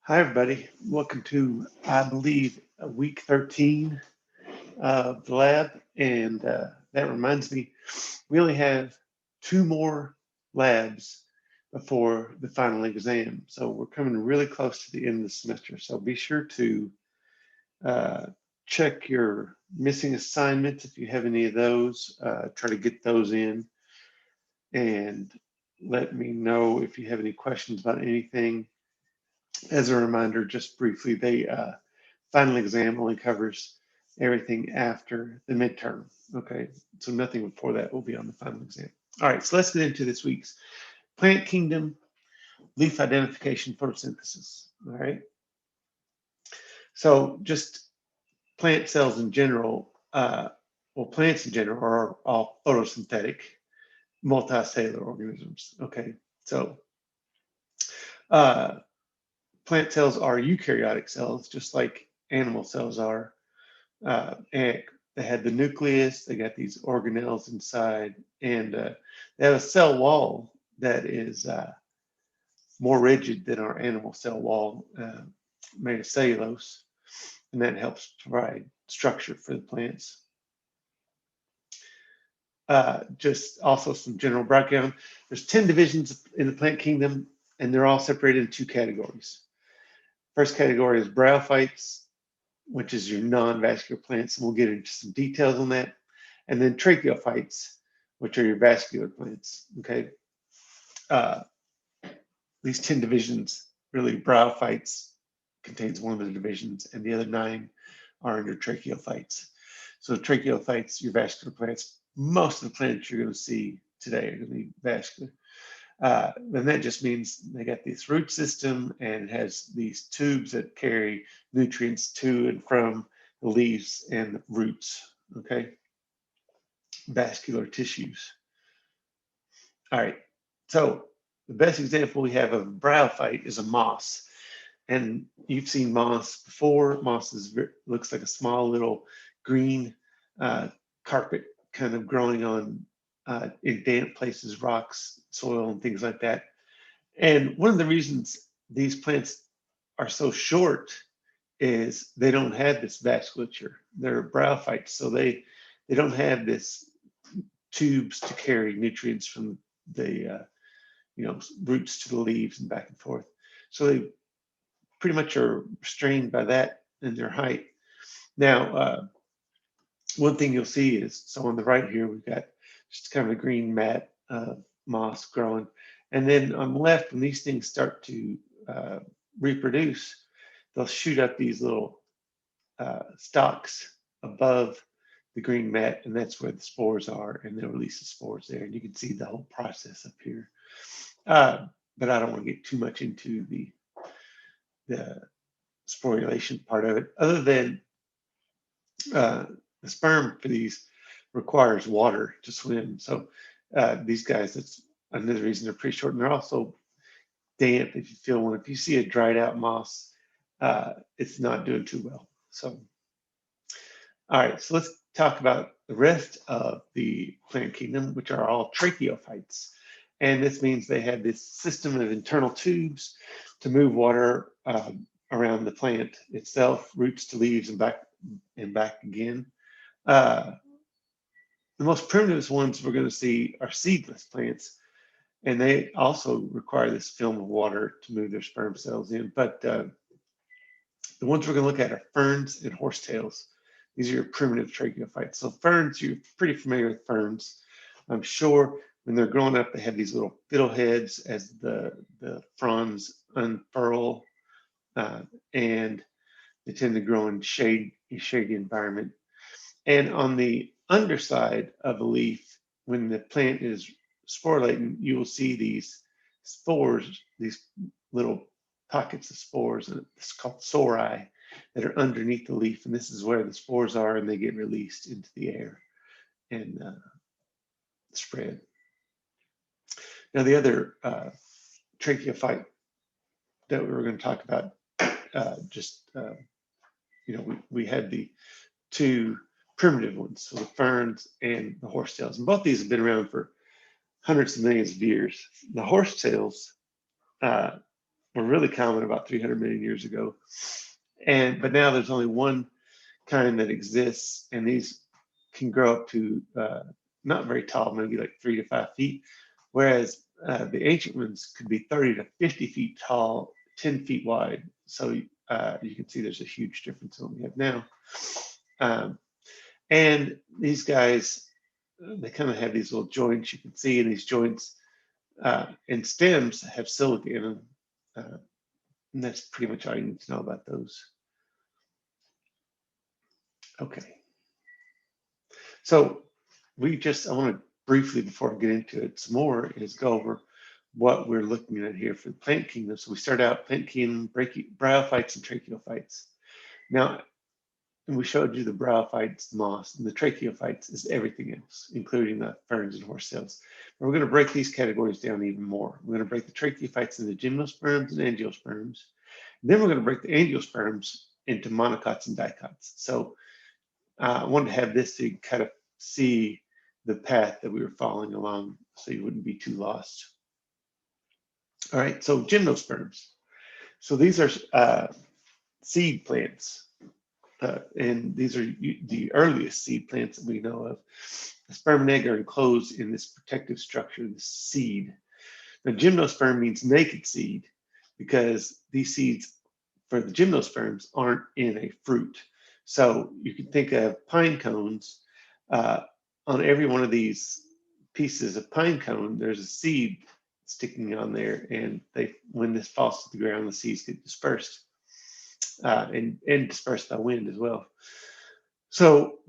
Hi, everybody. Welcome to, I believe, week 13 of the lab. And that reminds me, we only have two more labs before the final exam. So we're coming really close to the end of the semester. So be sure to uh, check your missing assignments if you have any of those. Try to get those in and let me know if you have any questions about anything. As a reminder, just briefly, the final exam only covers everything after the midterm. Okay, so nothing before that will be on the final exam. All right, so let's get into this week's plant kingdom, leaf identification, photosynthesis. All right, so just plant cells in general, well, plants in general are all photosynthetic, multicellular organisms. Okay, so uh, plant cells are eukaryotic cells, just like animal cells are. And they had the nucleus, they got these organelles inside, and they have a cell wall that is more rigid than our animal cell wall, made of cellulose, and that helps provide structure for the plants. Just also some general background. There's 10 divisions in the plant kingdom, and they're all separated into two categories. First category is bryophytes, which is your non-vascular plants, and we'll get into some details on that. And then tracheophytes, which are your vascular plants. Okay, uh, these 10 divisions, really, bryophytes contains one of the divisions, and the other 9 are under tracheophytes. So tracheophytes, your vascular plants, most of the plants you're going to see today are going to be vascular. And that just means they got this root system and it has these tubes that carry nutrients to and from the leaves and roots. Okay, vascular tissues. All right, so the best example we have of a bryophyte is a moss. And you've seen moss before. Moss looks like a small little green uh, carpet kind of growing on in damp places, rocks, soil, and things like that. And one of the reasons these plants are so short is they don't have this vasculature. They're bryophytes, so they don't have this tubes to carry nutrients from the roots to the leaves and back and forth. So they pretty much are restrained by that in their height. Now, one thing you'll see is, so on the right here, we've got just kind of a green mat moss growing. And then on the left, when these things start to reproduce, they'll shoot up these little stalks above the green mat, and that's where the spores are, and they'll release the spores there. And you can see the whole process up here. But I don't want to get too much into the sporulation part of it, other than the sperm for these requires water to swim. So these guys, that's another reason they're pretty short. And they're also damp if you feel one. If you see a dried out moss, it's not doing too well. So, all right, so let's talk about the rest of the plant kingdom, which are all tracheophytes. And this means they have this system of internal tubes to move water around the plant itself, roots to leaves and back again. The most primitive ones we're going to see are seedless plants, and they also require this film of water to move their sperm cells in. But the ones we're going to look at are ferns and horsetails. These are your primitive tracheophytes. So ferns, you're pretty familiar with ferns. I'm sure when they're growing up, they have these little fiddleheads as the fronds unfurl, and they tend to grow in shady environment. And on the underside of a leaf, when the plant is sporulating, you will see these spores, these little pockets of spores, and it's called sori, that are underneath the leaf. And this is where the spores are, and they get released into the air and spread. Now, the other tracheophyte that we were going to talk about, we had the two primitive ones, so the ferns and the horsetails. And both these have been around for hundreds of millions of years. The horsetails were really common about 300 million years ago. But now there's only one kind that exists, and these can grow up to not very tall, maybe like 3 to 5 feet, whereas the ancient ones could be 30 to 50 feet tall, 10 feet wide. So you can see there's a huge difference in what we have now. And these guys, they kind of have these little joints you can see, and these joints and stems have silica in them. And that's pretty much all you need to know about those. Okay. So I want to briefly, before I get into it some more, is go over what we're looking at here for the plant kingdom. So we start out plant kingdom, bryophytes and tracheophytes. Now, and we showed you the bryophytes, the moss, and the tracheophytes is everything else, including the ferns and horse cells. But we're going to break these categories down even more. We're going to break the tracheophytes into gymnosperms and angiosperms. Then we're going to break the angiosperms into monocots and dicots. So I wanted to have this so you kind of see the path that we were following along so you wouldn't be too lost. All right, so gymnosperms. So these are seed plants. And these are the earliest seed plants that we know of. The sperm and egg are enclosed in this protective structure, the seed. Now, gymnosperm means naked seed because these seeds for the gymnosperms aren't in a fruit. So you can think of pine cones. On every one of these pieces of pine cone, there's a seed sticking on there, and when this falls to the ground, the seeds get dispersed and dispersed by wind as well. So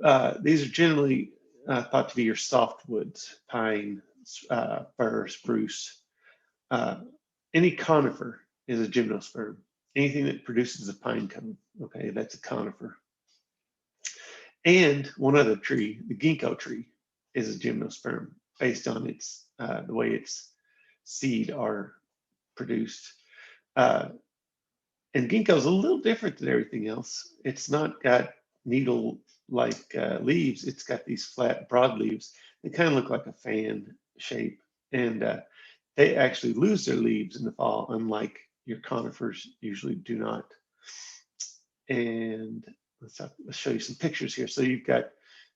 these are generally thought to be your softwoods: pine, fir, spruce. Any conifer is a gymnosperm. Anything that produces a pine cone, okay, that's a conifer. And one other tree, the ginkgo tree, is a gymnosperm based on its the way its seed are produced. And ginkgo is a little different than everything else. It's not got needle-like leaves. It's got these flat, broad leaves. They kind of look like a fan shape, and they actually lose their leaves in the fall, unlike your conifers usually do not. And let's show you some pictures here. So you've got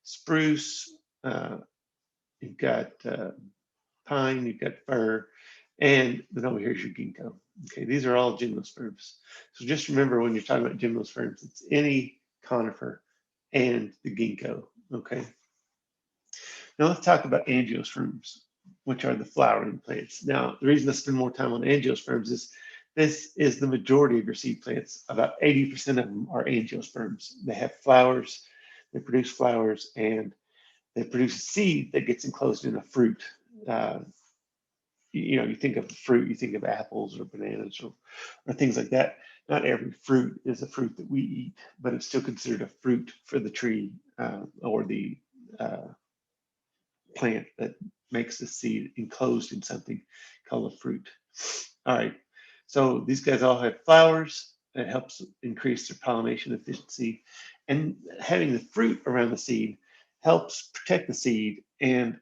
spruce, you've got pine, you've got fir, and then over here's your ginkgo. Okay, these are all gymnosperms. So just remember when you're talking about gymnosperms, it's any conifer and the ginkgo. Okay. Now let's talk about angiosperms, which are the flowering plants. Now, the reason I spend more time on angiosperms is this is the majority of your seed plants. About 80% of them are angiosperms. They have flowers, they produce flowers, and they produce a seed that gets enclosed in a fruit. You think of fruit, you think of apples or bananas or things like that. Not every fruit is a fruit that we eat, but it's still considered a fruit for the tree or the plant that makes the seed enclosed in something called a fruit. All right, so these guys all have flowers. That helps increase their pollination efficiency. And having the fruit around the seed helps protect the seed and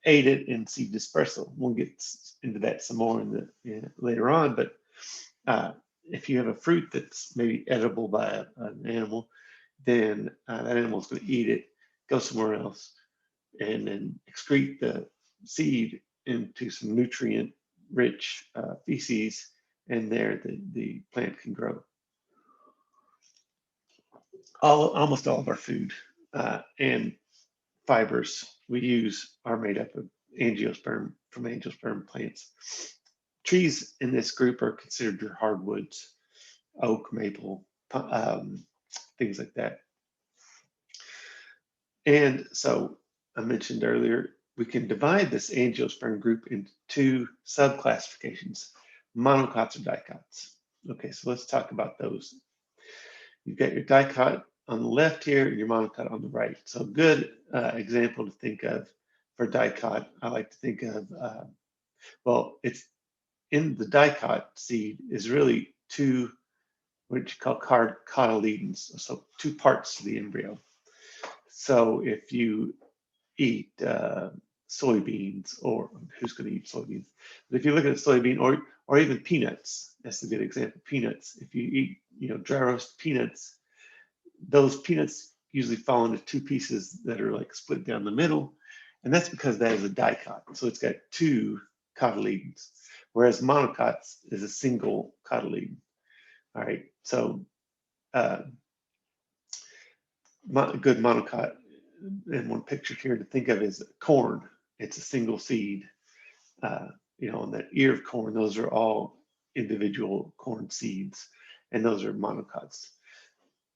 aid it in seed dispersal. We'll get into that some more later on, but if you have a fruit that's maybe edible by an animal, then that animal is going to eat it, go somewhere else, and then excrete the seed into some nutrient-rich feces, and there the plant can grow. Almost all of our food and fibers we use are made up of angiosperm plants. Trees in this group are considered your hardwoods: oak, maple, things like that. And so I mentioned earlier, we can divide this angiosperm group into two subclassifications: monocots or dicots. Okay, so let's talk about those. You've got your dicot on the left here and your monocot on the right. So a good example to think of for dicot, I like to think of, it's in the dicot seed is really two, what you call cotyledons, so two parts to the embryo. So if you eat soybeans, or who's going to eat soybeans? But if you look at a soybean or even peanuts, that's a good example. Peanuts. If you eat, dry roast peanuts, those peanuts usually fall into two pieces that are like split down the middle, and that's because that is a dicot. So it's got two cotyledons, whereas monocots is a single cotyledon. All right, so good monocot, and one picture here to think of is corn. It's a single seed. On that ear of corn, those are all individual corn seeds, and those are monocots.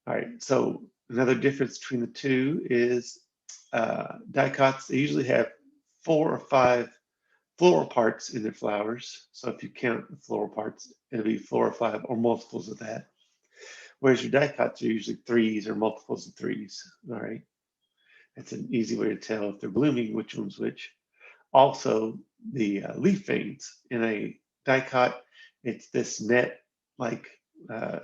All right, so another difference between the two is dicots, they usually have 4 or 5 floral parts in their flowers. So if you count the floral parts, it'll be 4 or 5 or multiples of that. Whereas your dicots are usually 3s or multiples of 3s. All right, that's an easy way to tell if they're blooming, which one's which. Also, the leaf veins in a dicot, it's this net like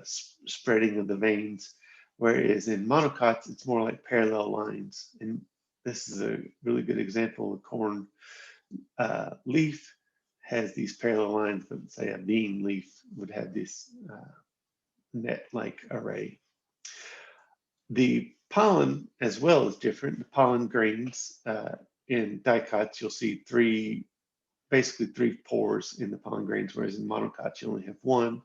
spreading of the veins, whereas in monocots, it's more like parallel lines. And this is a really good example. The corn leaf has these parallel lines, but say a bean leaf would have this net-like array. The pollen as well is different. The pollen grains in dicots, you'll see basically three pores in the pollen grains, whereas in monocots, you only have one.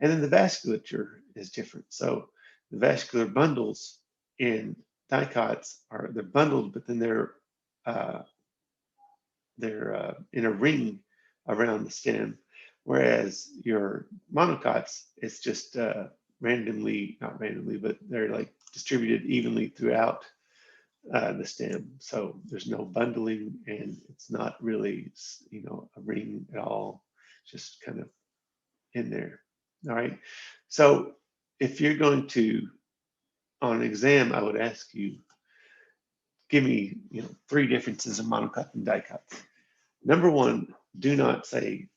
And then the vasculature is different. So the vascular bundles in dicots they're bundled, but then they're in a ring around the stem, whereas your monocots, it's just not randomly, but they're like distributed evenly throughout the stem. So there's no bundling, and it's not really, a ring at all, just kind of in there. All right. So if you're going to, on an exam, I would ask you, give me, 3 differences in monocots and dicots. Number 1, do not say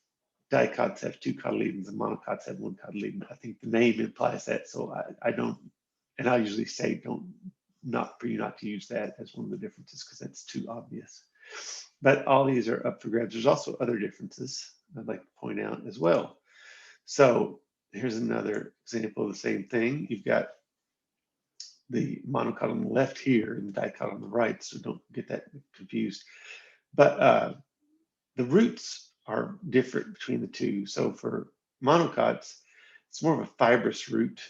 dicots have 2 cotyledons and monocots have 1 cotyledon. I think the name implies that, so I don't, and I usually say not for you not to use that as one of the differences because that's too obvious. But all these are up for grabs. There's also other differences I'd like to point out as well. So here's another example of the same thing. You've got the monocot on the left here and the dicot on the right, so don't get that confused. But the roots are different between the two. So for monocots, it's more of a fibrous root.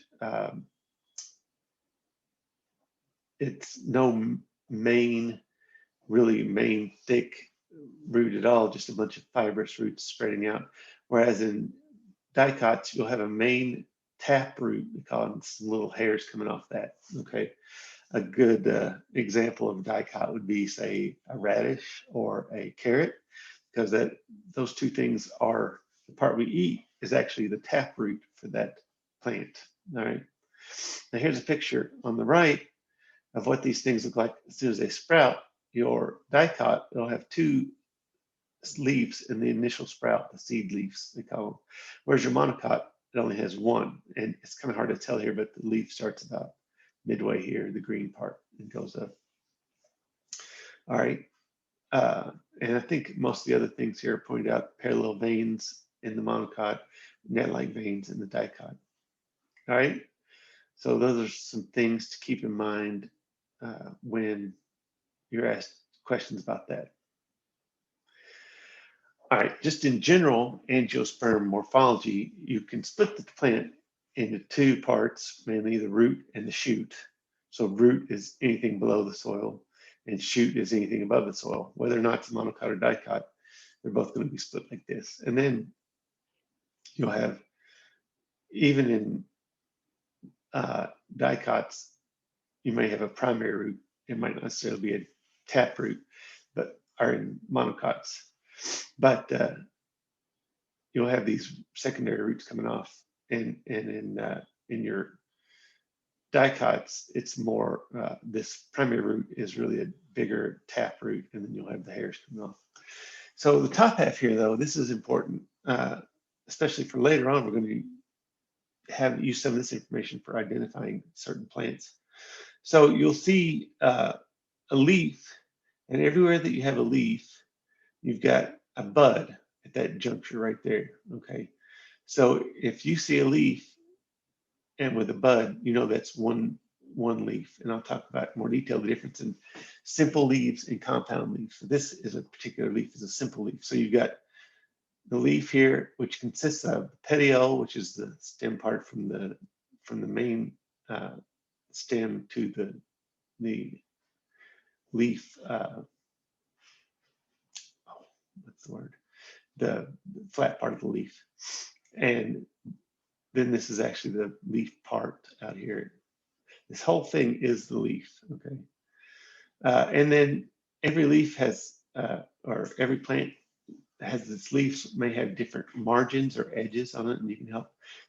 It's no really main thick root at all, just a bunch of fibrous roots spreading out. Whereas in dicots, you'll have a main tap root, we call them, some little hairs coming off that. Okay, a good example of a dicot would be, say, a radish or a carrot, because those two things are the part we eat is actually the tap root for that plant. All right. Now here's a picture on the right of what these things look like as soon as they sprout. Your dicot, it'll have 2 leaves in the initial sprout, the seed leaves, they call them. Whereas your monocot, it only has 1. And it's kind of hard to tell here, but the leaf starts about midway here, the green part, and goes up. All right. And I think most of the other things here are pointed out: parallel veins in the monocot, net-like veins in the dicot. All right. So those are some things to keep in mind when you're asked questions about that. All right, just in general angiosperm morphology, you can split the plant into 2 parts, mainly the root and the shoot. So root is anything below the soil, and shoot is anything above the soil. Whether or not it's monocot or dicot, they're both going to be split like this. And then you'll have, even in dicots, you may have a primary root. It might not necessarily be a tap root, but are in monocots. But you'll have these secondary roots coming off, and in your dicots, it's more this primary root is really a bigger tap root, and then you'll have the hairs coming off. So the top half here, though, this is important, especially for later on. We're going to use some of this information for identifying certain plants. So you'll see a leaf And everywhere that you have a leaf, you've got a bud at that juncture right there, okay? So if you see a leaf and with a bud, you know that's one leaf. And I'll talk about more detail the difference in simple leaves and compound leaves. So this is a particular leaf, is a simple leaf. So you've got the leaf here, which consists of the petiole, which is the stem part from the main stem to the leaf. What's the word? The flat part of the leaf, and then this is actually the leaf part out here. This whole thing is the leaf, okay? And then every leaf has, or every plant has its leaves may have different margins or edges on it, and you can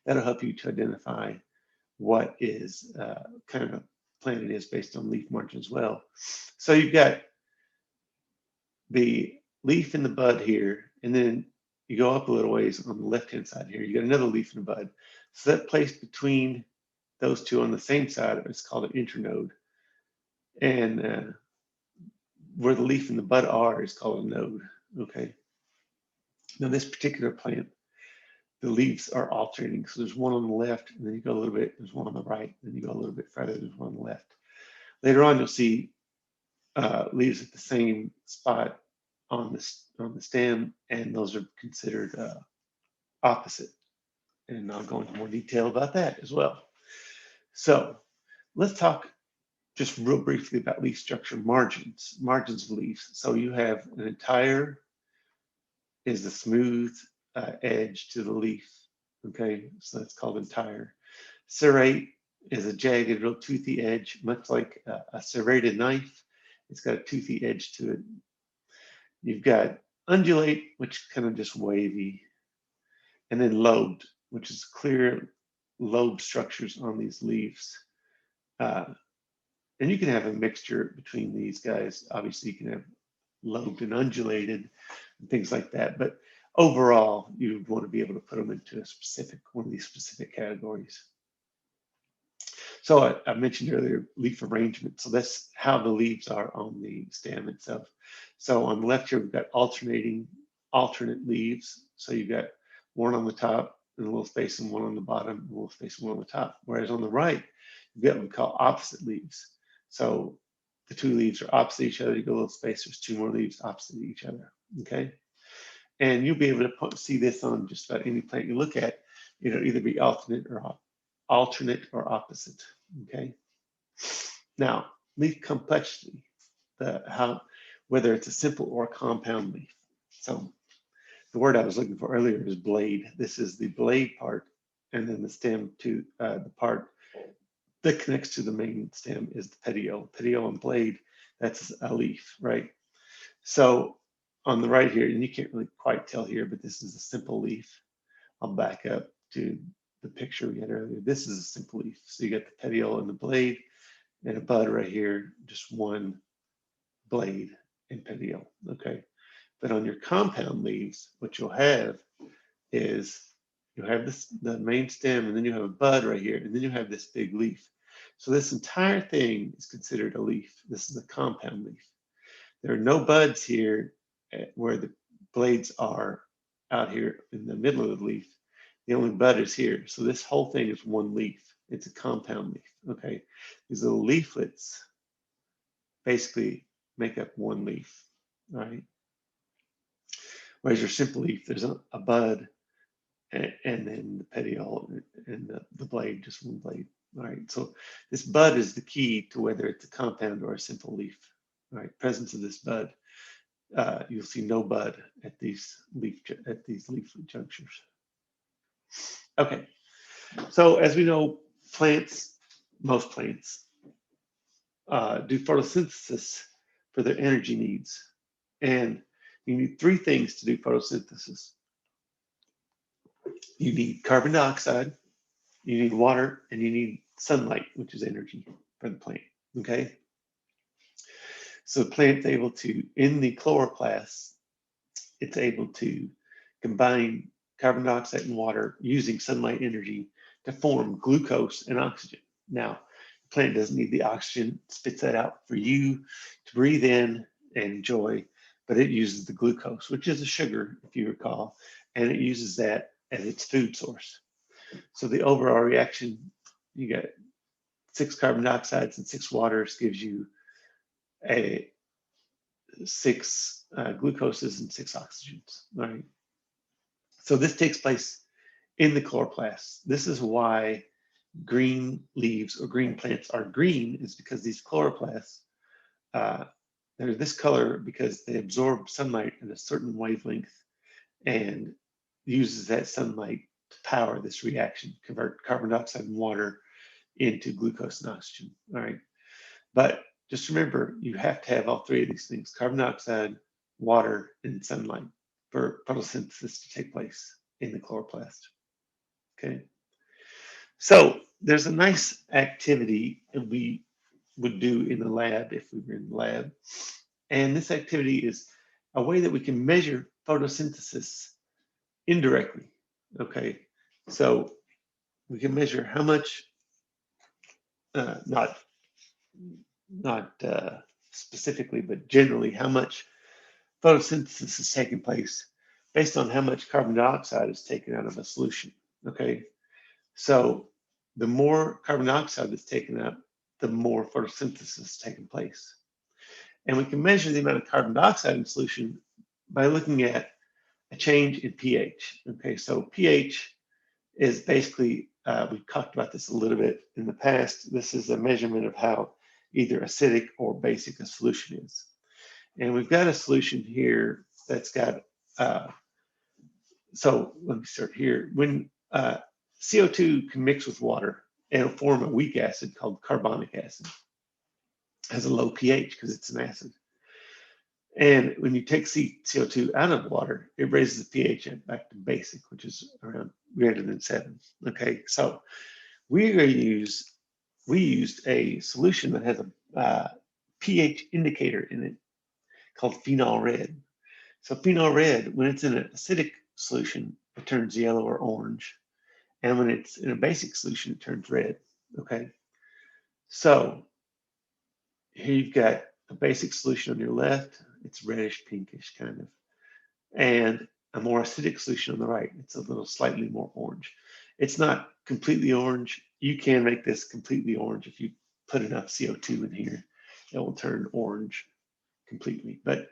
that'll help you to identify what is kind of a plant it is based on leaf margin as well. So you've got the leaf in the bud here, and then you go up a little ways on the left-hand side here, you got another leaf in the bud. So that place between those two on the same side is called an internode. And where the leaf and the bud are is called a node, okay? Now this particular plant, the leaves are alternating. So there's one on the left, and then you go a little bit, there's one on the right, then you go a little bit further, there's one on the left. Later on, you'll see leaves at the same spot on the stem, and those are considered opposite. And I'll go into more detail about that as well. So let's talk just real briefly about leaf structure margins of leaves. So you have an entire is the smooth edge to the leaf. Okay, so that's called entire. Serrate is a jagged, real toothy edge, much like a serrated knife. It's got a toothy edge to it. You've got undulate, which kind of just wavy, and then lobed, which is clear lobe structures on these leaves. And you can have a mixture between these guys. Obviously, you can have lobed and undulated and things like that. But overall, you want to be able to put them into one of these specific categories. So I mentioned earlier leaf arrangement. So that's how the leaves are on the stem itself. So on the left here, we've got alternate leaves. So you've got one on the top and a little space and one on the bottom, and a little space and one on the top. Whereas on the right, you've got what we call opposite leaves. So the two leaves are opposite each other. You go a little space, there's two more leaves opposite each other, okay? And you'll be able to see this on just about any plant you look at. It'll either be alternate or opposite, okay? Now, leaf complexity, whether it's a simple or a compound leaf. So the word I was looking for earlier is blade. This is the blade part, and then the stem to the part that connects to the main stem is the petiole. Petiole and blade, that's a leaf, right? So on the right here, and you can't really quite tell here, but this is a simple leaf. I'll back up to the picture we had earlier. This is a simple leaf. So you got the petiole and the blade, and a bud right here, just one blade and petiole, okay? But on your compound leaves, what you'll have is you have the main stem, and then you have a bud right here, and then you have this big leaf. So this entire thing is considered a leaf. This is a compound leaf. There are no buds here where the blades are out here in the middle of the leaf. The only bud is here. So this whole thing is one leaf. It's a compound leaf, okay? These little leaflets basically make up one leaf, right? Whereas your simple leaf, there's a bud, and then the petiole and the blade, just one blade. All right, so this bud is the key to whether it's a compound or a simple leaf. All right, presence of this bud, you'll see no bud at these leaflet junctures. Okay, so as we know, most plants do photosynthesis for their energy needs, and you need three things to do photosynthesis. You need carbon dioxide, you need water, and you need sunlight, which is energy for the plant, okay? So the plant's able to, in the chloroplast, it's able to combine carbon dioxide and water using sunlight energy to form glucose and oxygen. Now, the plant doesn't need the oxygen, spits that out for you to breathe in enjoy, but it uses the glucose, which is a sugar, if you recall, and it uses that as its food source. So the overall reaction, you got 6 carbon dioxides and 6 waters gives you a 6 glucoses and 6 oxygens. All right. So this takes place in the chloroplast. This is why green leaves or green plants are green, is because these chloroplasts, they're this color because they absorb sunlight at a certain wavelength and uses that sunlight to power this reaction, convert carbon dioxide and water into glucose and oxygen. All right. But just remember, you have to have all 3 of these things: carbon dioxide, water, and sunlight for photosynthesis to take place in the chloroplast. Okay. So there's a nice activity that we would do in the lab if we were in the lab. And this activity is a way that we can measure photosynthesis indirectly. Okay. So we can measure how much, not specifically, but generally how much photosynthesis is taking place based on how much carbon dioxide is taken out of a solution. Okay. So the more carbon dioxide is taken up, the more photosynthesis is taking place. And we can measure the amount of carbon dioxide in solution by looking at a change in pH. Okay, so pH is basically, we've talked about this a little bit in the past. This is a measurement of how either acidic or basic a solution is. And we've got a solution here that's got, so let me start here. When CO2 can mix with water, it'll form a weak acid called carbonic acid. It has a low pH because it's an acid. And when you take CO2 out of water, it raises the pH back to basic, which is around greater than 7. Okay, so we used a solution that has a pH indicator in it called phenol red. So phenol red, when it's in an acidic solution, it turns yellow or orange. And when it's in a basic solution, it turns red. Okay, so here you've got a basic solution on your left. It's reddish pinkish kind of. And a more acidic solution on the right. It's a little slightly more orange. It's not completely orange. You can make this completely orange if you put enough CO2 in here. It will turn orange completely. But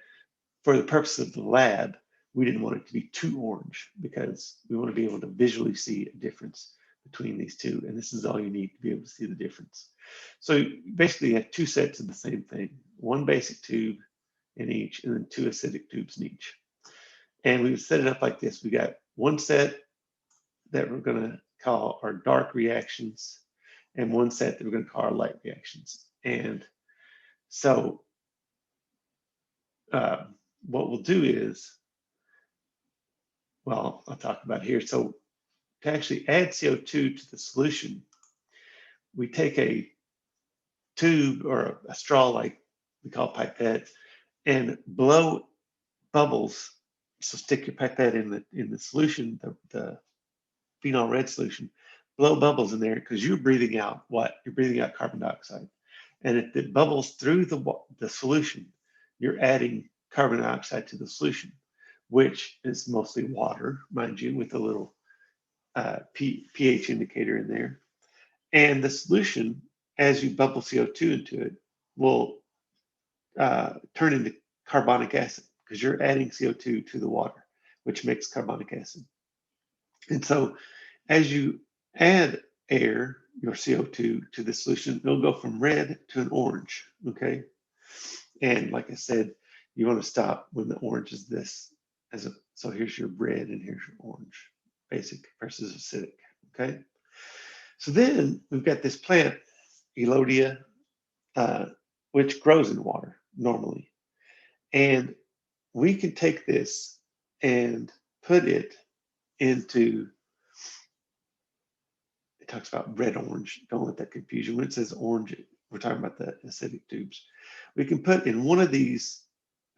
for the purpose of the lab, we didn't want it to be too orange because we want to be able to visually see a difference between these two. And this is all you need to be able to see the difference. So basically you have 2 sets of the same thing, 1 basic tube in each, and then 2 acidic tubes in each. And we would set it up like this. We got 1 set that we're going to call our dark reactions and 1 set that we're going to call our light reactions. And so what we'll do is, well, I'll talk about here. So to actually add CO2 to the solution, we take a tube or a straw, like we call pipette, and blow bubbles. So stick your pipette in the solution, the phenol red solution, blow bubbles in there because you're breathing out what? You're breathing out carbon dioxide. And if it bubbles through the solution, you're adding carbon dioxide to the solution, which is mostly water, mind you, with a little pH indicator in there. And the solution, as you bubble CO2 into it, will turn into carbonic acid because you're adding CO2 to the water, which makes carbonic acid. And so as you add air, your CO2, to the solution, it'll go from red to an orange, okay? And like I said, you want to stop when the orange is this. So here's your red and here's your orange, basic versus acidic, okay? So then we've got this plant, Elodia, which grows in water normally. And we can take this and put it into, it talks about red orange. Don't let that confuse you. When it says orange, we're talking about the acidic tubes. We can put in one of these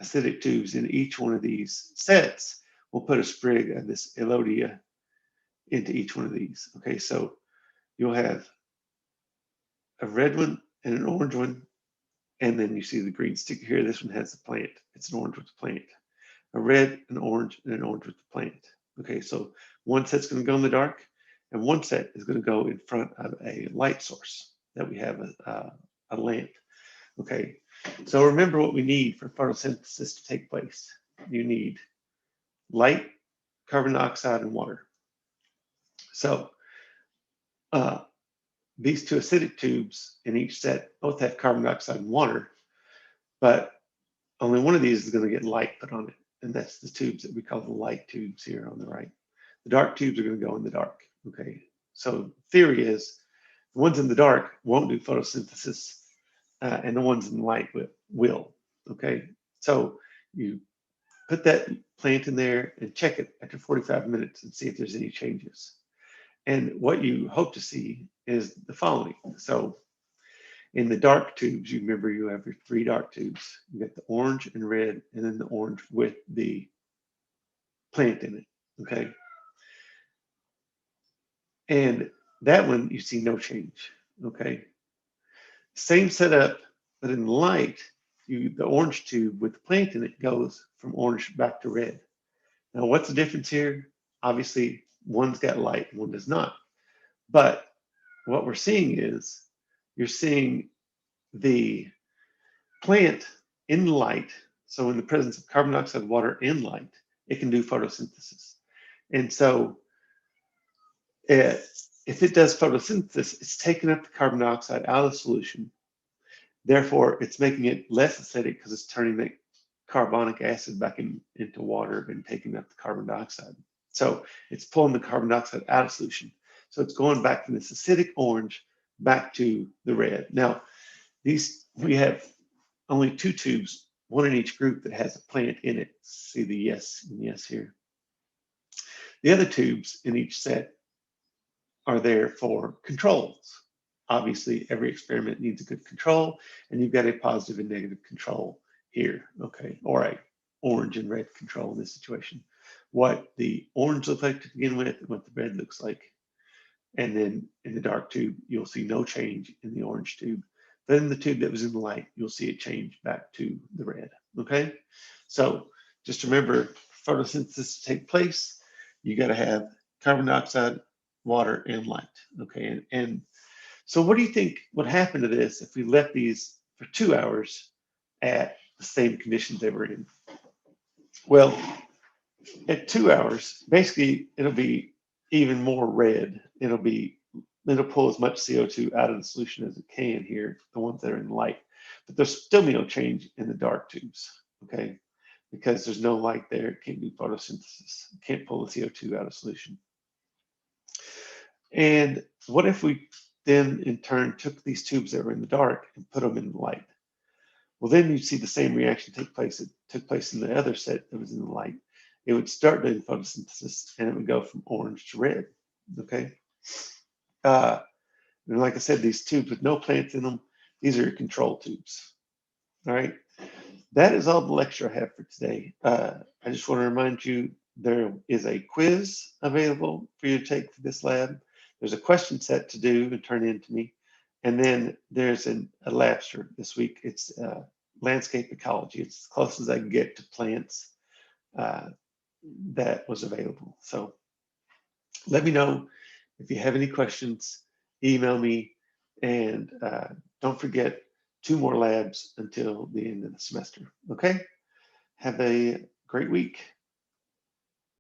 acidic tubes, in each one of these sets, we'll put a sprig of this Elodia into each one of these. Okay, so you'll have a red one and an orange one And then you see the green sticker here. This one has the plant. It's an orange with the plant. A red, an orange, and an orange with the plant. Okay, so one set's going to go in the dark, and one set is going to go in front of a light source that we have a lamp. Okay, so remember what we need for photosynthesis to take place. You need light, carbon dioxide, and water. So these two acidic tubes in each set both have carbon dioxide and water, but only one of these is going to get light put on it, and that's the tubes that we call the light tubes here on the right. The dark tubes are going to go in the dark. Okay, so theory is the ones in the dark won't do photosynthesis, and the ones in the light will. Okay, so you put that plant in there and check it after 45 minutes and see if there's any changes. And what you hope to see is the following. So in the dark tubes, you remember you have your 3 dark tubes. You got the orange and red, and then the orange with the plant in it, okay? And that one, you see no change, okay? Same setup, but in the light, the orange tube with the plant in it goes from orange back to red. Now, what's the difference here? Obviously, one's got light and one does not. But what we're seeing is you're seeing the plant in light. So in the presence of carbon dioxide, water, and light, it can do photosynthesis. And so if it does photosynthesis, it's taking up the carbon dioxide out of the solution. Therefore, it's making it less acidic because it's turning the carbonic acid back into water and taking up the carbon dioxide. So it's pulling the carbon dioxide out of solution. So it's going back from this acidic orange back to the red. Now, we have only 2 tubes, one in each group that has a plant in it. See the yes and yes here. The other tubes in each set are there for controls. Obviously, every experiment needs a good control, and you've got a positive and negative control here, okay, or a orange and red control in this situation. What the orange looks like to begin with and what the red looks like. And then in the dark tube, you'll see no change in the orange tube. Then the tube that was in the light, you'll see it change back to the red, okay? So just remember, for photosynthesis to take place, you gotta have carbon dioxide, water, and light, okay? And so what do you think would happen to this if we left these for 2 hours at the same conditions they were in? Well, at 2 hours, basically it'll be even more red. It'll pull as much CO2 out of the solution as it can here, the ones that are in the light. But there's still no change in the dark tubes, okay? Because there's no light there, it can't do photosynthesis. It can't pull the CO2 out of solution. And what if we then in turn took these tubes that were in the dark and put them in the light? Well, then you'd see the same reaction take place that took place in the other set that was in the light. It would start doing photosynthesis and it would go from orange to red, okay? And like I said, these tubes with no plants in them, these are your control tubes, all right? That is all the lecture I have for today. I just want to remind you there is a quiz available for you to take for this lab. There's a question set to do and turn in to me. And then there's a lecture this week. It's landscape ecology. It's as close as I can get to plants that was available. So let me know if you have any questions, email me, and don't forget 2 more labs until the end of the semester. Okay? Have a great week.